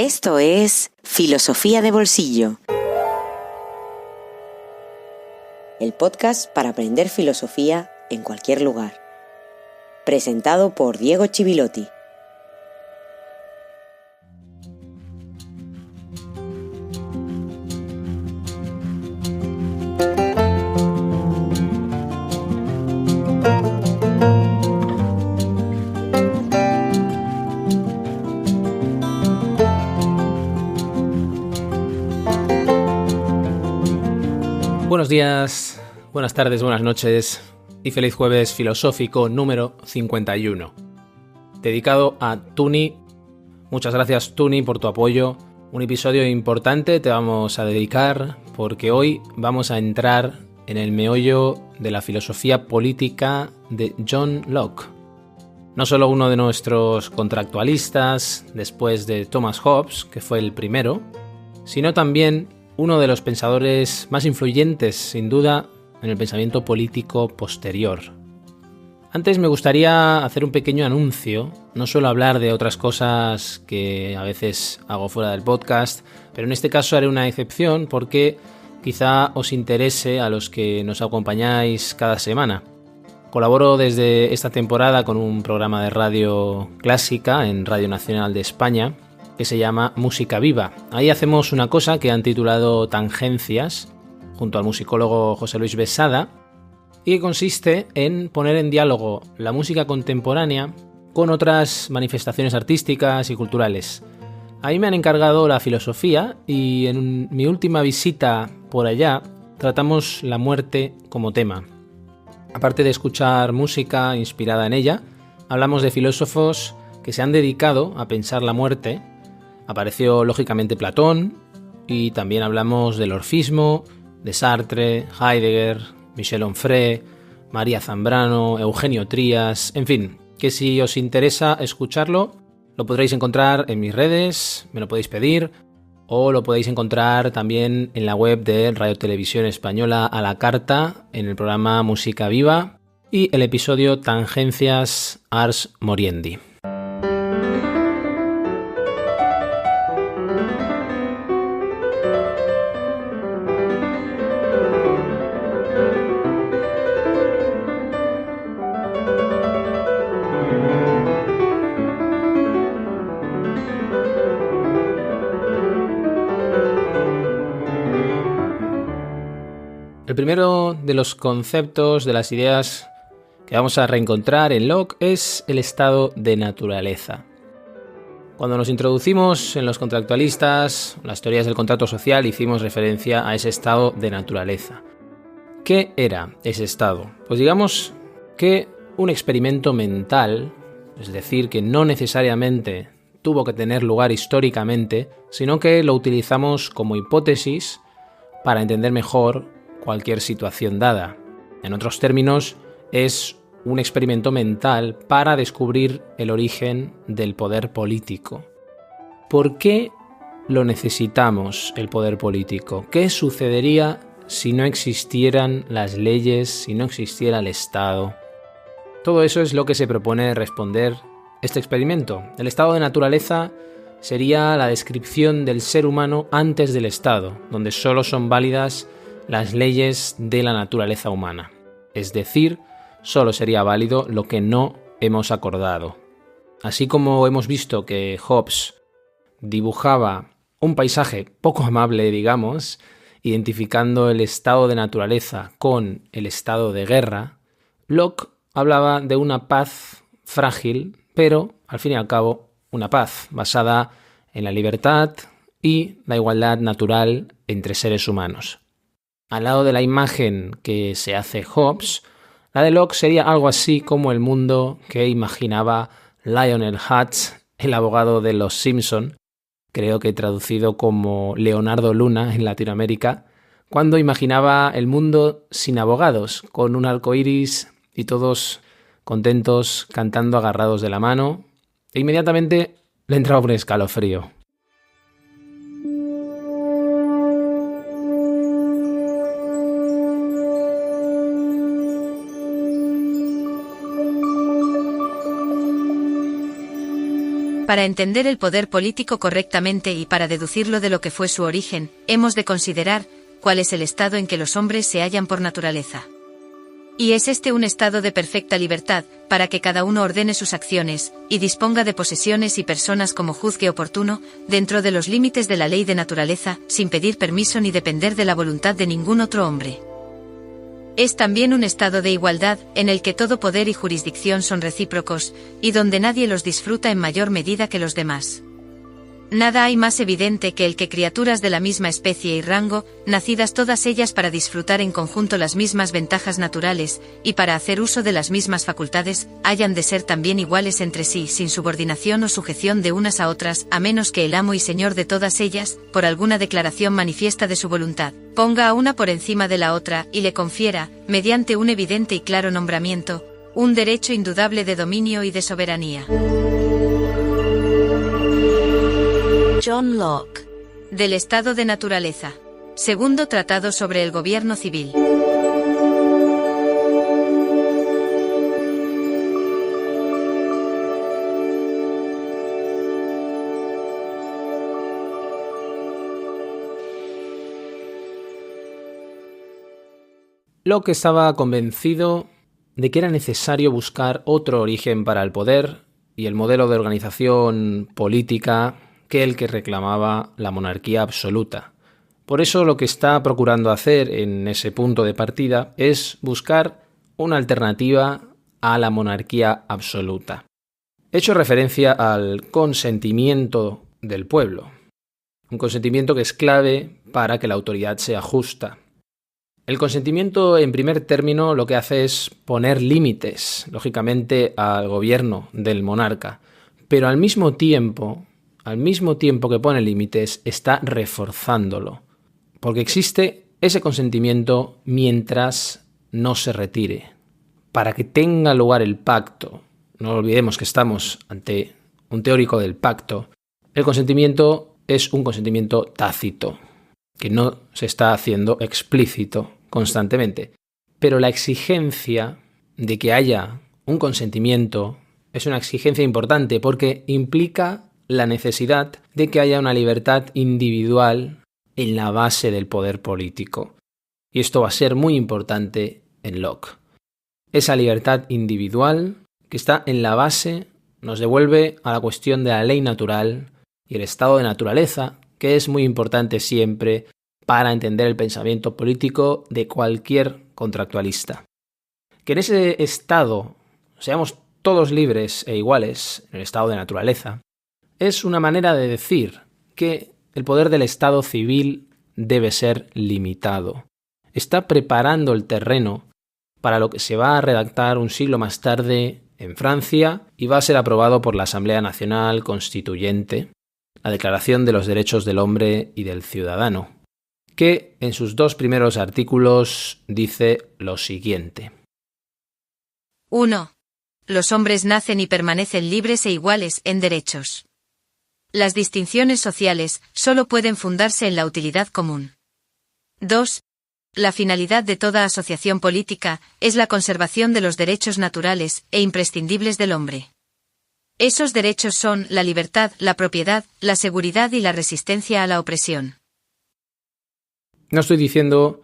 Esto es Filosofía de Bolsillo, el podcast para aprender filosofía en cualquier lugar. Presentado por Diego Chivilotti. Buenos días, buenas tardes, buenas noches y feliz jueves filosófico número 51. Dedicado a Tuni. Muchas gracias, Tuni, por tu apoyo. Un episodio importante te vamos a dedicar porque hoy vamos a entrar en el meollo de la filosofía política de John Locke. No solo uno de nuestros contractualistas después de Thomas Hobbes, que fue el primero, sino también uno de los pensadores más influyentes, sin duda, en el pensamiento político posterior. Antes me gustaría hacer un pequeño anuncio. No suelo hablar de otras cosas que a veces hago fuera del podcast, pero en este caso haré una excepción porque quizá os interese a los que nos acompañáis cada semana. Colaboro desde esta temporada con un programa de radio clásica en Radio Nacional de España, que se llama Música Viva. Ahí hacemos una cosa que han titulado Tangencias, junto al musicólogo José Luis Besada, y que consiste en poner en diálogo la música contemporánea con otras manifestaciones artísticas y culturales. Ahí me han encargado la filosofía y en mi última visita por allá tratamos la muerte como tema. Aparte de escuchar música inspirada en ella, hablamos de filósofos que se han dedicado a pensar la muerte. Apareció lógicamente Platón y también hablamos del orfismo, de Sartre, Heidegger, Michel Onfray, María Zambrano, Eugenio Trías, en fin, que si os interesa escucharlo, lo podréis encontrar en mis redes, me lo podéis pedir, o lo podéis encontrar también en la web de Radio Televisión Española a la carta, en el programa Música Viva y el episodio Tangencias Ars Moriendi. El primero de los conceptos, de las ideas que vamos a reencontrar en Locke es el estado de naturaleza. Cuando nos introducimos en los contractualistas, las teorías del contrato social, hicimos referencia a ese estado de naturaleza. ¿Qué era ese estado? Pues digamos que un experimento mental, es decir, que no necesariamente tuvo que tener lugar históricamente, sino que lo utilizamos como hipótesis para entender mejor cualquier situación dada. En otros términos, es un experimento mental para descubrir el origen del poder político. ¿Por qué lo necesitamos, el poder político? ¿Qué sucedería si no existieran las leyes, si no existiera el Estado? Todo eso es lo que se propone responder este experimento. El estado de naturaleza sería la descripción del ser humano antes del Estado, donde solo son válidas las leyes de la naturaleza humana. Es decir, solo sería válido lo que no hemos acordado. Así como hemos visto que Hobbes dibujaba un paisaje poco amable, digamos, identificando el estado de naturaleza con el estado de guerra, Locke hablaba de una paz frágil, pero, al fin y al cabo, una paz basada en la libertad y la igualdad natural entre seres humanos. Al lado de la imagen que se hace Hobbes, la de Locke sería algo así como el mundo que imaginaba Lionel Hutz, el abogado de Los Simpson, creo que traducido como Leonardo Luna en Latinoamérica, cuando imaginaba el mundo sin abogados, con un arco iris y todos contentos cantando agarrados de la mano, e inmediatamente le entraba un escalofrío. Para entender el poder político correctamente y para deducirlo de lo que fue su origen, hemos de considerar cuál es el estado en que los hombres se hallan por naturaleza. Y es este un estado de perfecta libertad, para que cada uno ordene sus acciones, y disponga de posesiones y personas como juzgue oportuno, dentro de los límites de la ley de naturaleza, sin pedir permiso ni depender de la voluntad de ningún otro hombre. Es también un estado de igualdad, en el que todo poder y jurisdicción son recíprocos, y donde nadie los disfruta en mayor medida que los demás. Nada hay más evidente que el que criaturas de la misma especie y rango, nacidas todas ellas para disfrutar en conjunto las mismas ventajas naturales, y para hacer uso de las mismas facultades, hayan de ser también iguales entre sí, sin subordinación o sujeción de unas a otras, a menos que el amo y señor de todas ellas, por alguna declaración manifiesta de su voluntad, ponga a una por encima de la otra, y le confiera, mediante un evidente y claro nombramiento, un derecho indudable de dominio y de soberanía. John Locke. Del estado de naturaleza. Segundo tratado sobre el gobierno civil. Locke estaba convencido de que era necesario buscar otro origen para el poder y el modelo de organización política que el que reclamaba la monarquía absoluta. Por eso lo que está procurando hacer en ese punto de partida es buscar una alternativa a la monarquía absoluta. He hecho referencia al consentimiento del pueblo, un consentimiento que es clave para que la autoridad sea justa. El consentimiento, en primer término, lo que hace es poner límites, lógicamente, al gobierno del monarca, pero al mismo tiempo que pone límites, está reforzándolo, porque existe ese consentimiento mientras no se retire. Para que tenga lugar el pacto, no olvidemos que estamos ante un teórico del pacto, el consentimiento es un consentimiento tácito, que no se está haciendo explícito constantemente. Pero la exigencia de que haya un consentimiento es una exigencia importante porque implica la necesidad de que haya una libertad individual en la base del poder político. Y esto va a ser muy importante en Locke. Esa libertad individual que está en la base nos devuelve a la cuestión de la ley natural y el estado de naturaleza, que es muy importante siempre para entender el pensamiento político de cualquier contractualista. Que en ese estado seamos todos libres e iguales, en el estado de naturaleza, es una manera de decir que el poder del Estado civil debe ser limitado. Está preparando el terreno para lo que se va a redactar un siglo más tarde en Francia y va a ser aprobado por la Asamblea Nacional Constituyente, la Declaración de los Derechos del Hombre y del Ciudadano, que en sus 2 primeros artículos dice lo siguiente. 1. Los hombres nacen y permanecen libres e iguales en derechos. Las distinciones sociales solo pueden fundarse en la utilidad común. 2. La finalidad de toda asociación política es la conservación de los derechos naturales e imprescindibles del hombre. Esos derechos son la libertad, la propiedad, la seguridad y la resistencia a la opresión. No estoy diciendo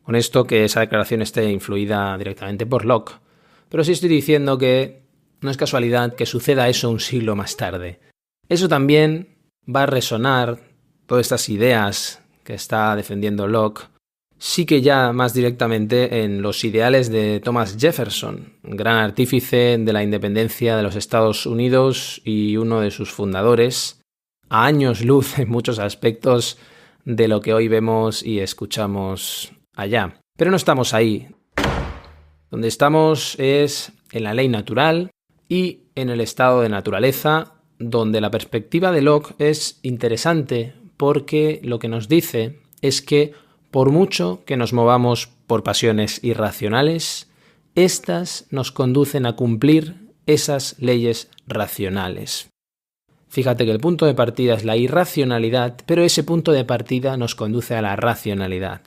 con esto que esa declaración esté influida directamente por Locke, pero sí estoy diciendo que no es casualidad que suceda eso un siglo más tarde. Eso también va a resonar, todas estas ideas que está defendiendo Locke, sí que ya más directamente en los ideales de Thomas Jefferson, gran artífice de la independencia de los Estados Unidos y uno de sus fundadores, a años luz en muchos aspectos de lo que hoy vemos y escuchamos allá. Pero no estamos ahí. Donde estamos es en la ley natural y en el estado de naturaleza, donde la perspectiva de Locke es interesante porque lo que nos dice es que por mucho que nos movamos por pasiones irracionales, éstas nos conducen a cumplir esas leyes racionales. Fíjate que el punto de partida es la irracionalidad, pero ese punto de partida nos conduce a la racionalidad.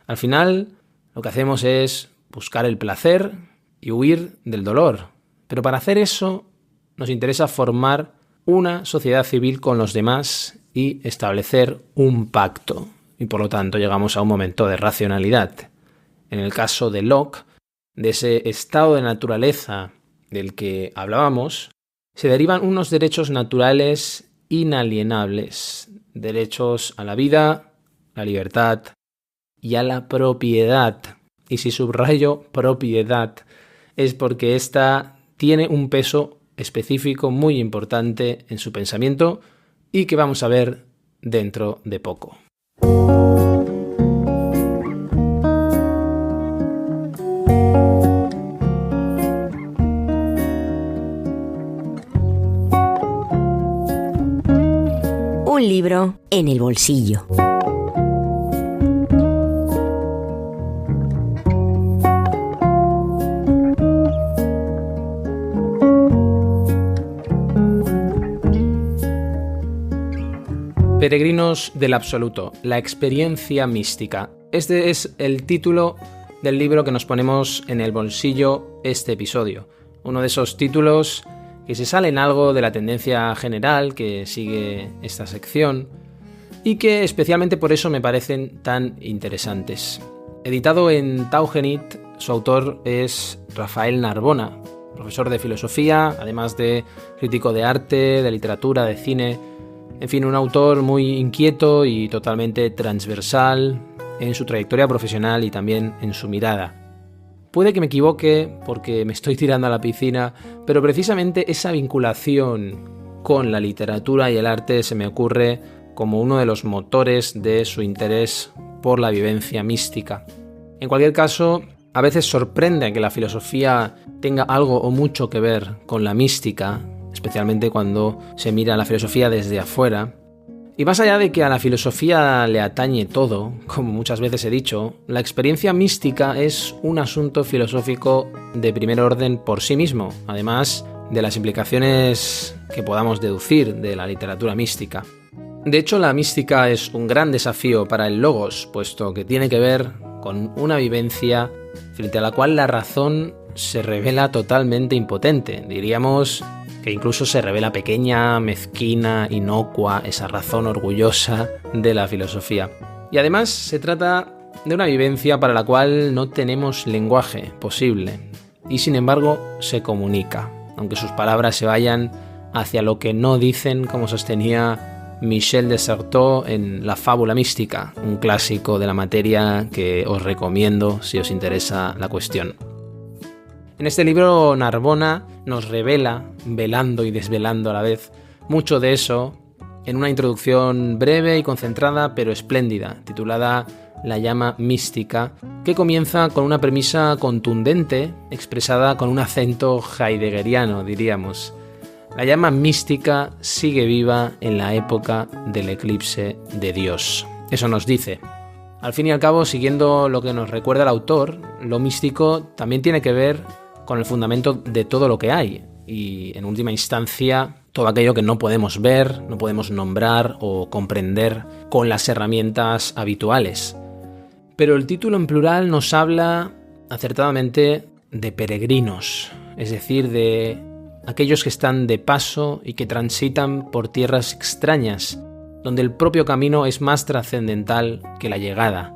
Al final, lo que hacemos es buscar el placer y huir del dolor. Pero para hacer eso, nos interesa formar una sociedad civil con los demás y establecer un pacto. Y por lo tanto llegamos a un momento de racionalidad. En el caso de Locke, de ese estado de naturaleza del que hablábamos, se derivan unos derechos naturales inalienables, derechos a la vida, la libertad y a la propiedad. Y si subrayo propiedad, es porque ésta tiene un peso específico muy importante en su pensamiento y que vamos a ver dentro de poco. Un libro en el bolsillo. Peregrinos del Absoluto, la experiencia mística. Este es el título del libro que nos ponemos en el bolsillo este episodio. Uno de esos títulos que se salen algo de la tendencia general que sigue esta sección y que especialmente por eso me parecen tan interesantes. Editado en Taugenit, su autor es Rafael Narbona, profesor de filosofía, además de crítico de arte, de literatura, de cine. En fin, un autor muy inquieto y totalmente transversal en su trayectoria profesional y también en su mirada. Puede que me equivoque porque me estoy tirando a la piscina, pero precisamente esa vinculación con la literatura y el arte se me ocurre como uno de los motores de su interés por la vivencia mística. En cualquier caso, a veces sorprende que la filosofía tenga algo o mucho que ver con la mística, especialmente cuando se mira la filosofía desde afuera. Y más allá de que a la filosofía le atañe todo, como muchas veces he dicho, la experiencia mística es un asunto filosófico de primer orden por sí mismo, además de las implicaciones que podamos deducir de la literatura mística. De hecho, la mística es un gran desafío para el logos, puesto que tiene que ver con una vivencia frente a la cual la razón se revela totalmente impotente. Diríamos que incluso se revela pequeña, mezquina, inocua, esa razón orgullosa de la filosofía. Y además se trata de una vivencia para la cual no tenemos lenguaje posible, y sin embargo se comunica, aunque sus palabras se vayan hacia lo que no dicen, como sostenía Michel de Certeau en La fábula mística, un clásico de la materia que os recomiendo si os interesa la cuestión. En este libro Narbona nos revela, velando y desvelando a la vez, mucho de eso en una introducción breve y concentrada pero espléndida, titulada La llama mística, que comienza con una premisa contundente, expresada con un acento heideggeriano, diríamos. La llama mística sigue viva en la época del eclipse de Dios. Eso nos dice. Al fin y al cabo, siguiendo lo que nos recuerda el autor, lo místico también tiene que ver con el fundamento de todo lo que hay y, en última instancia, todo aquello que no podemos ver, no podemos nombrar o comprender con las herramientas habituales. Pero el título en plural nos habla acertadamente de peregrinos, es decir, de aquellos que están de paso y que transitan por tierras extrañas, donde el propio camino es más trascendental que la llegada.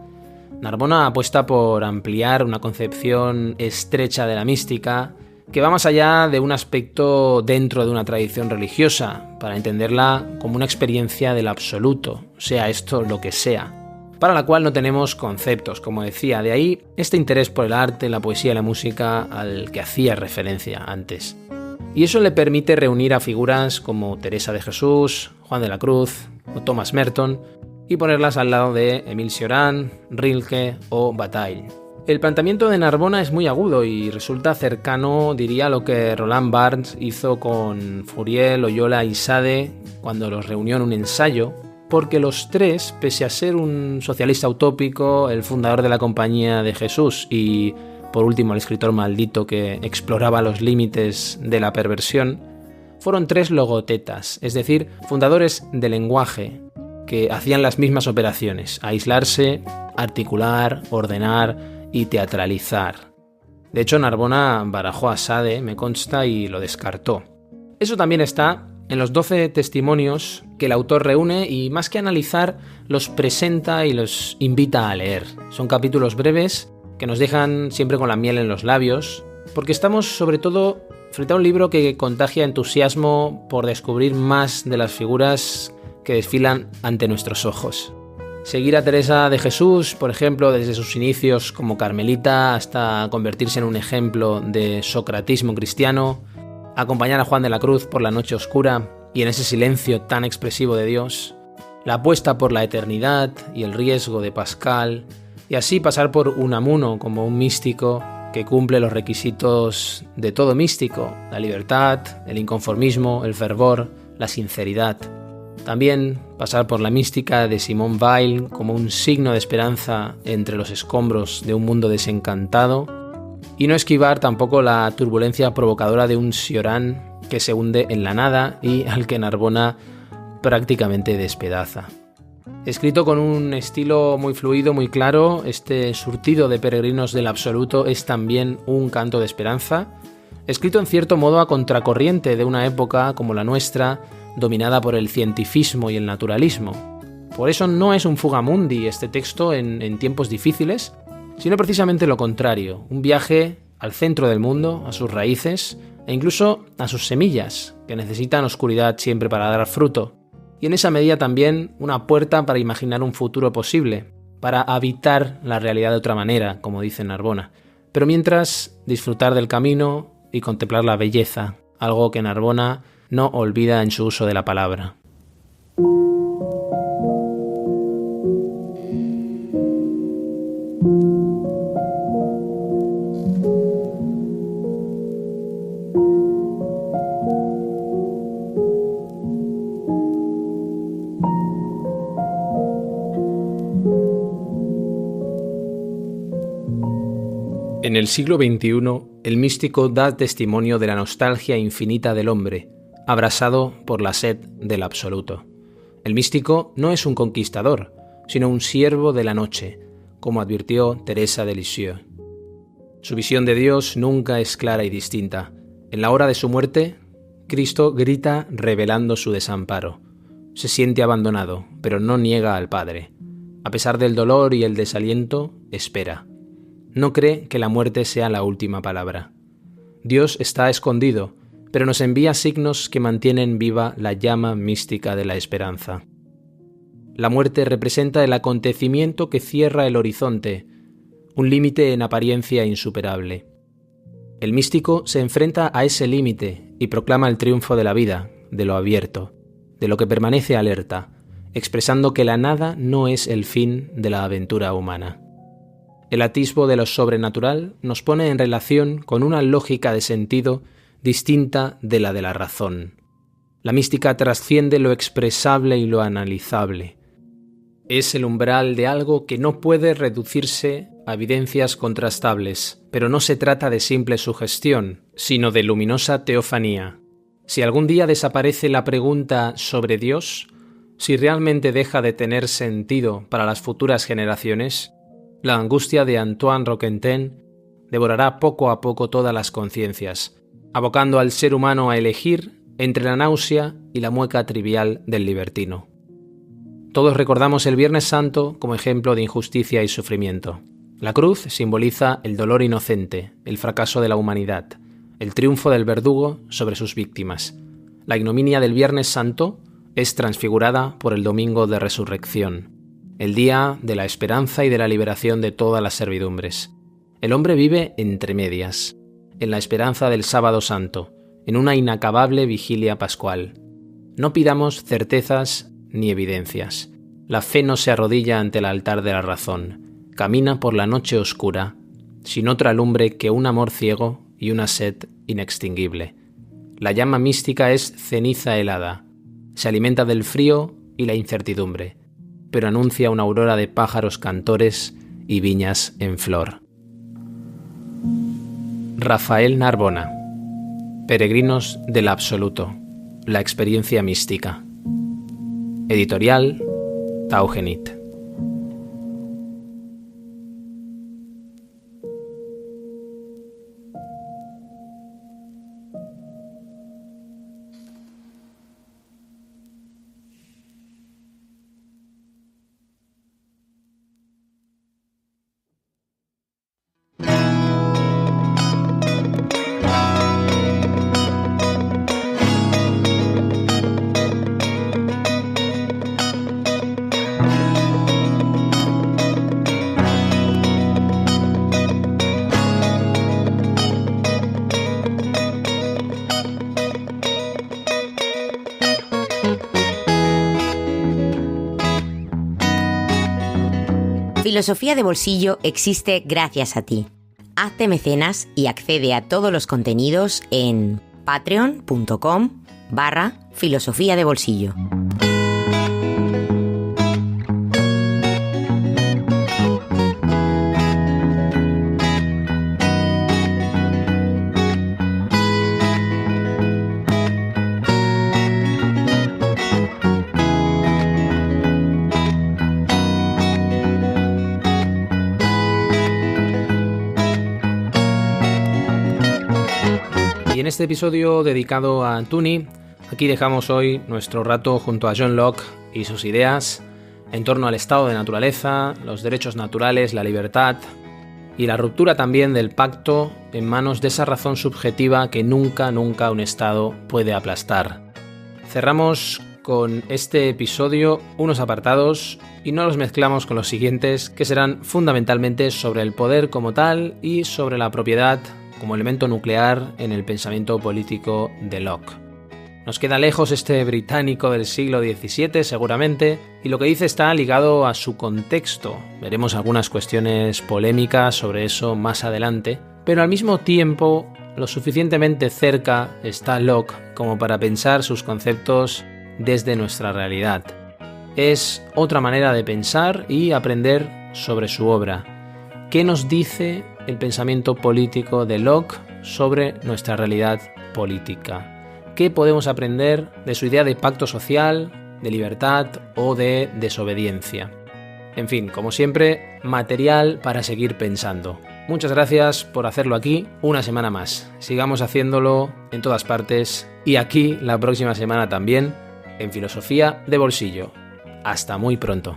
Narbona apuesta por ampliar una concepción estrecha de la mística que va más allá de un aspecto dentro de una tradición religiosa, para entenderla como una experiencia del absoluto, sea esto lo que sea, para la cual no tenemos conceptos, como decía. De ahí este interés por el arte, la poesía y la música al que hacía referencia antes. Y eso le permite reunir a figuras como Teresa de Jesús, Juan de la Cruz o Thomas Merton y ponerlas al lado de Émile Cioran, Rilke o Bataille. El planteamiento de Narbona es muy agudo y resulta cercano, diría, a lo que Roland Barthes hizo con Fourier, Loyola y Sade cuando los reunió en un ensayo, porque los tres, pese a ser un socialista utópico, el fundador de la Compañía de Jesús y, por último, el escritor maldito que exploraba los límites de la perversión, fueron tres logotetas, es decir, fundadores del lenguaje, que hacían las mismas operaciones: aislarse, articular, ordenar y teatralizar. De hecho, Narbona barajó a Sade, me consta, y lo descartó. Eso también está en los 12 testimonios que el autor reúne y, más que analizar, los presenta y los invita a leer. Son capítulos breves que nos dejan siempre con la miel en los labios, porque estamos sobre todo frente a un libro que contagia entusiasmo por descubrir más de las figuras que desfilan ante nuestros ojos. Seguir a Teresa de Jesús, por ejemplo, desde sus inicios como carmelita hasta convertirse en un ejemplo de socratismo cristiano, acompañar a Juan de la Cruz por la noche oscura y en ese silencio tan expresivo de Dios, la apuesta por la eternidad y el riesgo de Pascal, y así pasar por Unamuno como un místico que cumple los requisitos de todo místico: la libertad, el inconformismo, el fervor, la sinceridad. También pasar por la mística de Simone Weil como un signo de esperanza entre los escombros de un mundo desencantado, y no esquivar tampoco la turbulencia provocadora de un Cioran que se hunde en la nada y al que Narbona prácticamente despedaza. Escrito con un estilo muy fluido, muy claro, este surtido de peregrinos del absoluto es también un canto de esperanza, escrito en cierto modo a contracorriente de una época como la nuestra, dominada por el cientifismo y el naturalismo. Por eso no es un fugamundi este texto en tiempos difíciles, sino precisamente lo contrario, un viaje al centro del mundo, a sus raíces e incluso a sus semillas, que necesitan oscuridad siempre para dar fruto. Y en esa medida también una puerta para imaginar un futuro posible, para habitar la realidad de otra manera, como dice Narbona. Pero mientras, disfrutar del camino y contemplar la belleza, algo que Narbona no olvida en su uso de la palabra. En el siglo XXI, el místico da testimonio de la nostalgia infinita del hombre, abrasado por la sed del absoluto. El místico no es un conquistador, sino un siervo de la noche, como advirtió Teresa de Lisieux. Su visión de Dios nunca es clara y distinta. En la hora de su muerte, Cristo grita revelando su desamparo. Se siente abandonado, pero no niega al Padre. A pesar del dolor y el desaliento, espera. No cree que la muerte sea la última palabra. Dios está escondido, pero nos envía signos que mantienen viva la llama mística de la esperanza. La muerte representa el acontecimiento que cierra el horizonte, un límite en apariencia insuperable. El místico se enfrenta a ese límite y proclama el triunfo de la vida, de lo abierto, de lo que permanece alerta, expresando que la nada no es el fin de la aventura humana. El atisbo de lo sobrenatural nos pone en relación con una lógica de sentido distinta de la razón. La mística trasciende lo expresable y lo analizable. Es el umbral de algo que no puede reducirse a evidencias contrastables, pero no se trata de simple sugestión, sino de luminosa teofanía. Si algún día desaparece la pregunta sobre Dios, si realmente deja de tener sentido para las futuras generaciones, la angustia de Antoine Roquentin devorará poco a poco todas las conciencias, abocando al ser humano a elegir entre la náusea y la mueca trivial del libertino. Todos recordamos el Viernes Santo como ejemplo de injusticia y sufrimiento. La cruz simboliza el dolor inocente, el fracaso de la humanidad, el triunfo del verdugo sobre sus víctimas. La ignominia del Viernes Santo es transfigurada por el Domingo de Resurrección, el día de la esperanza y de la liberación de todas las servidumbres. El hombre vive entre medias, en la esperanza del Sábado Santo, en una inacabable vigilia pascual. No pidamos certezas ni evidencias. La fe no se arrodilla ante el altar de la razón, camina por la noche oscura, sin otra lumbre que un amor ciego y una sed inextinguible. La llama mística es ceniza helada, se alimenta del frío y la incertidumbre, pero anuncia una aurora de pájaros cantores y viñas en flor. Rafael Narbona, Peregrinos del Absoluto, la experiencia mística. Editorial Taugenit. Filosofía de Bolsillo existe gracias a ti. Hazte mecenas y accede a todos los contenidos en patreon.com/filosofía de bolsillo. Y en este episodio dedicado a Tuni, aquí dejamos hoy nuestro rato junto a John Locke y sus ideas en torno al estado de naturaleza, los derechos naturales, la libertad y la ruptura también del pacto en manos de esa razón subjetiva que nunca un estado puede aplastar. Cerramos con este episodio unos apartados y no los mezclamos con los siguientes, que serán fundamentalmente sobre el poder como tal y sobre la propiedad como elemento nuclear en el pensamiento político de Locke. Nos queda lejos este británico del siglo XVII seguramente, y lo que dice está ligado a su contexto. Veremos algunas cuestiones polémicas sobre eso más adelante, pero al mismo tiempo lo suficientemente cerca está Locke como para pensar sus conceptos desde nuestra realidad. Es otra manera de pensar y aprender sobre su obra. ¿Qué nos dice el pensamiento político de Locke sobre nuestra realidad política? ¿Qué podemos aprender de su idea de pacto social, de libertad o de desobediencia? En fin, como siempre, material para seguir pensando. Muchas gracias por hacerlo aquí una semana más. Sigamos haciéndolo en todas partes y aquí la próxima semana también en Filosofía de Bolsillo. Hasta muy pronto.